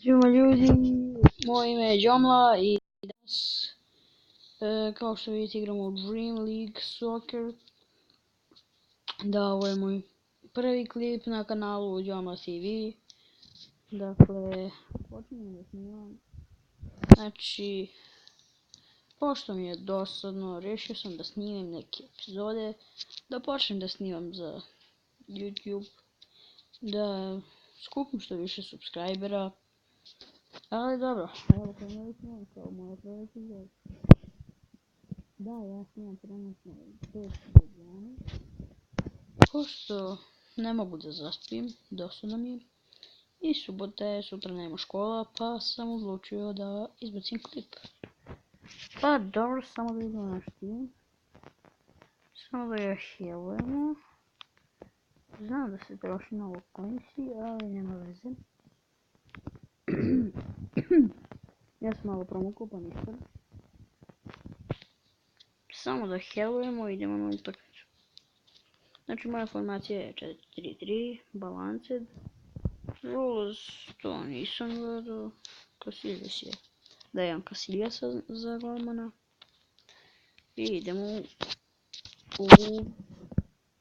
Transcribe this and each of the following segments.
Ćemo ljudi, moje ime je Džomla i danas, kao što vidite, igramo u Dream League Soccer. Da, ovo je moj prvi klip na kanalu Džomla TV. Dakle, počinjem da snimam. Znači, pošto mi je dosadno, rešio sam da snimam neke epizode, da počnem da snimam za YouTube, da skupim što više subscribera. Ali dobro, evo krenuli smo kao moja prva epizoda. Da, ja snimam trenutno 5 dana. Pošto ne mogu da zaspim, dosadno mi je. I subota je, sutra nema škola, pa sam odlučio da izbacim klip. Pa dobro, samo da idemo na Steam. Samo da ga healujemo. Znam da se troši na ovo coinsi, ali nema veze. Ja sam malo promukao pa ništa. Samo da healujemo i idemo na utakmicu. Znači moja formacija je 4-3-3, balanced. Rules, to nisam gledao. Casillas je. Da imam Casillasa za golmana. I idemo u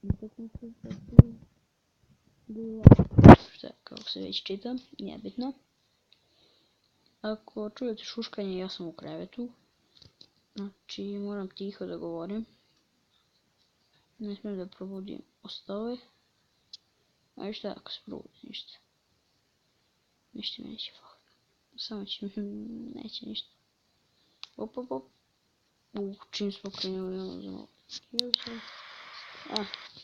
utakmicu. Šta, kako se već čita, nije bitno. Ako čujete šuškanje, ja sam u krevetu. Znači moram tiho da govorim. Ne smijem da probudim ostale. A šta ako se probudi, ništa. Ništa mi neće faliti. Samo će neće ništa. Op. Čim smo krenuli ono za malo.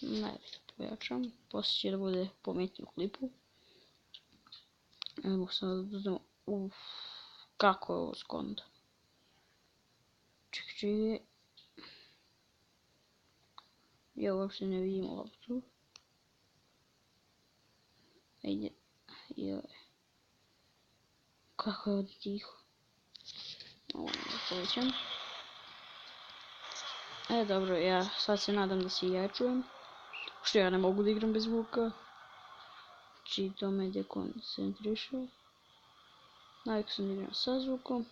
Najbolje pojačam. Poslije će da bude pometnije u klipu. Evo sad da znamo. Kako je ovo skonda. Čekaj. Ja uopšte ne vidim loptu. Ajde. Joj. Kako je ovdje tiho. Ovo ne povećam. Dobro, ja sad se nadam da se i ja čujem. Što ja ne mogu da igram bez zvuka. Znači to me dekoncentriše. Navikao sam da igram sa zvukom.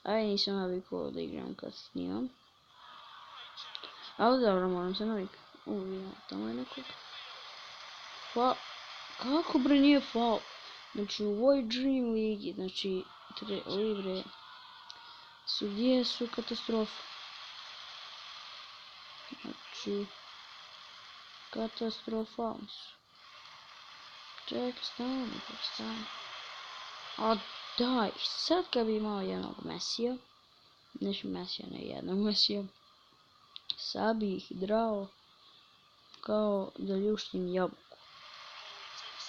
A nisam navikao da igram kad snimam. Ali dobro, moram se navikati. Vidimo, tamo je nekog. Pa, kako bre nije faul? Znači u ovoj Dream League, znači Libre sudije su katastrofa. Znači, katastrofalni su. Čekaj, stani. A daj, sad kad bi imao jednog Mesija, sad bi ih drao kao da ljuštim jabuku.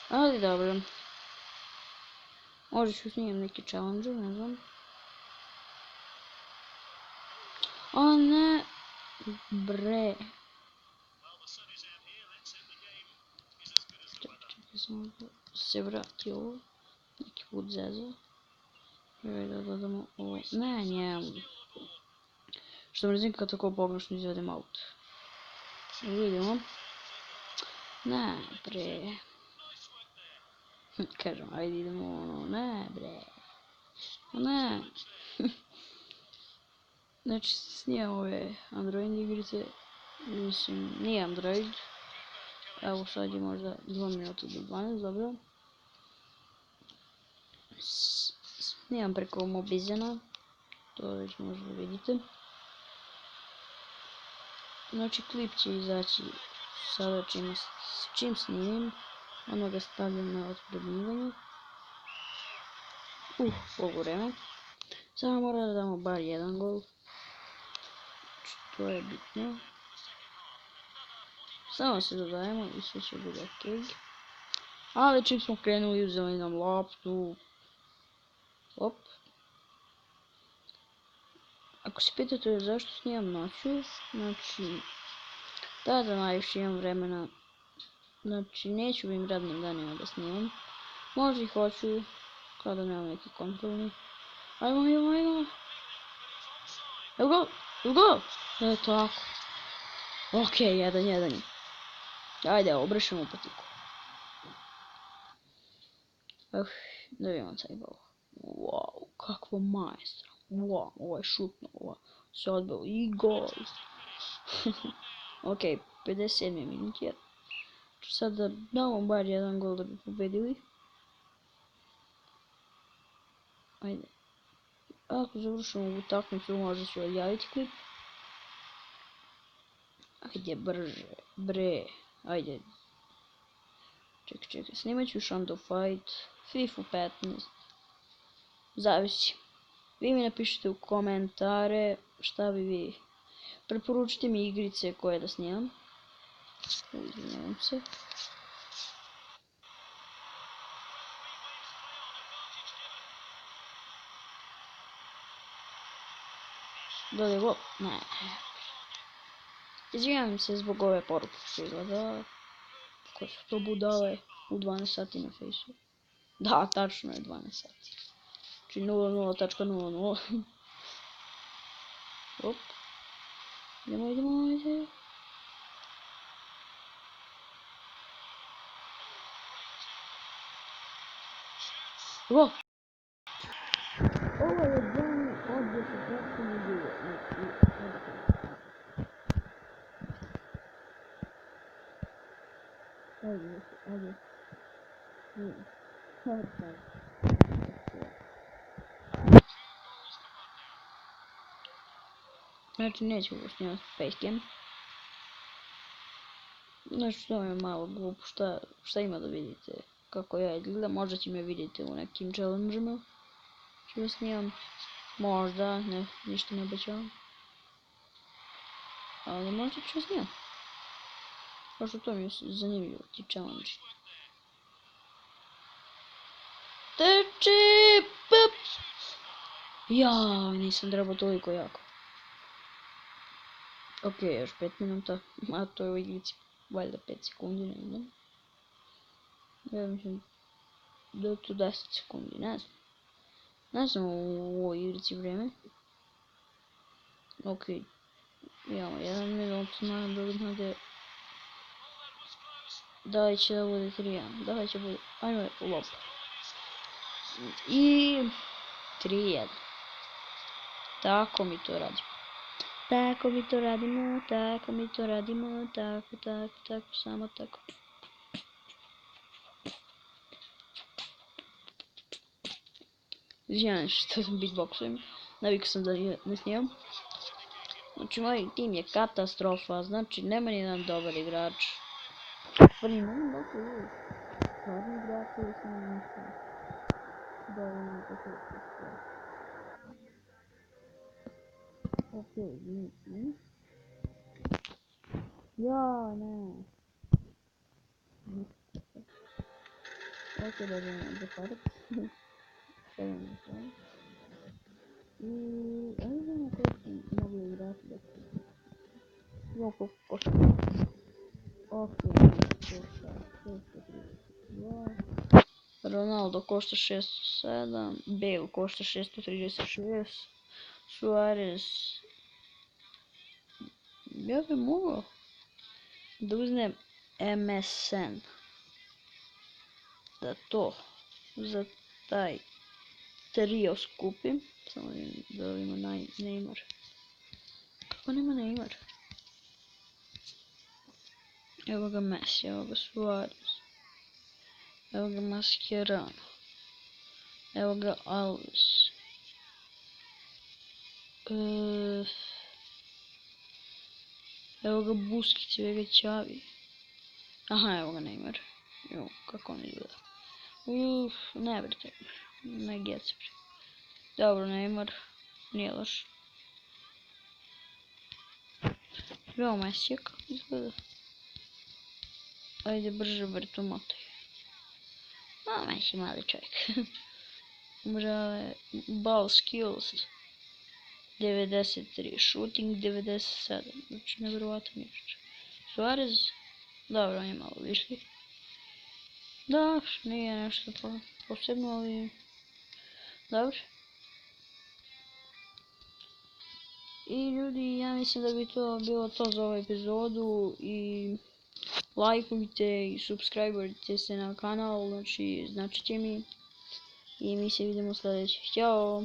Ali dobro. Možda ću snimam neki challenge, ne znam. O ne, bre. Čekaj, samo da se vrati ovo. Neki put zeza. Da gledamo ovo. Ne, njemu. Što mrzim kad tako pogrešno izvedem aut. Vidimo. Ne, bre. Kažem, ajde idemo ono, ne bre. Ne. Znači, snimam ove Android igrice. Mislim, nije Android. Evo sad je možda 2 minuta do 12, dobro. Snimam preko Mobizena. To već možda vidite. Znači, klip će izaći sada čim snimim. Ono ga stavljam na otpremljivanje. Ovo vreme. Samo mora da damo bar jedan gol. Znači, to je bitno. Samo se dodajemo i sve će bude ok. Ali čim smo krenuli, uzeli nam loptu. Op. Ako se pitate zašto snimam noću, znači tada najviše imam vremena. Znači neću ovim radnim danima da snimam. Možda i hoću, kada nemam neki kontrolni. Ajmo. Evo go! Tako. Ok, 1-1. Ajde, obrišemo patiku. Uf, da vidimo taj gol. Wow, kakvo majstor. Wow, ovo je šutno, ovo se odbilo i gol. Ok, 57. minut je. Sad da damo bar jedan gol da bi pobedili. Ajde. Ako završimo ovu utakmicu možda ću odjaviti klip. Ajde brže, bre, ajde. Čekaj, snimat ću Shadow Fight, FIFA 15. Zavisi. Vi mi napišite u komentare šta bi vi. Preporučite mi igrice koje da snimam. Izvinjavam se. Da li je gol? Ne. Izvinjavam se zbog ove poruke što izgleda. Koje su to budale u 12 sati na fejsu. Da, tačno je 12 sati. Znači 00.00. Op. Idemo. Gol! Ovo je dan od 10 bilo. Ajde. Znači neću ovo snimati facecam. Znači to je malo glupo, šta ima da vidite kako ja izgledam, možda će me vidjeti u nekim challenge-ima. Ću da snimam, možda, ne, ništa ne obećavam. Ali možda ću snimam. Pošto to mi je zanimljivo, ti challenge. Teči, pop! Jao, nisam trebao toliko jako. Ok, još 5 minuta, a to je u igrici valjda 5 sekundi, ne znam. Ja mislim da je to 10 sekundi, ne znam. Ne znam u ovoj igrici vrijeme. Ok, imamo 1 minut, nadoknade. Da li će da bude 3-1, da li će bude, ajme, lop. I 3-1. Tako mi to radimo. Tako, samo tako. Izvinjam što sam beatboxujem, navikao sam da ne snimam. Znači moj tim je katastrofa, znači nema ni jedan dobar igrač. Pa ni nema dosta ljudi. Stvarni igrači ili sam ništa. Da li nam tako sve. Ok, ja, ne. Ok, da idemo zapadat. Stavljamo sve. I ajde na koji sam mogli igrati da se... Imamo koliko košta. Ok, košta 632. Ronaldo košta 607. Bale košta 636. Suarez... Ja bi mogao da uzmem MSN. Da to za taj trio skupim. Samo da li ima Neymar. Kako nema Neymar? Evo ga Messi, evo ga Suarez. Evo ga Mascherano. Evo ga Alves. Evo ga Busquets, evo ga Xavi. Aha, evo ga Neymar. Jo, kako on izgleda. Ne brate, ne gece. Dobro, Neymar, nije loš. Evo Messi, kako izgleda. Ajde brže brto motaj. Messi mali čovjek. Brale, ball skills 93, shooting 97, znači nevjerovatan igrač. Suarez, dobro, on je malo višljiv. Da, nije nešto posebno, ali dobro. I ljudi, ja mislim da bi to bilo to za ovu epizodu i lajkujte i subscriberite se na kanal, znači će mi. I mi se vidimo sljedeće. Ćao!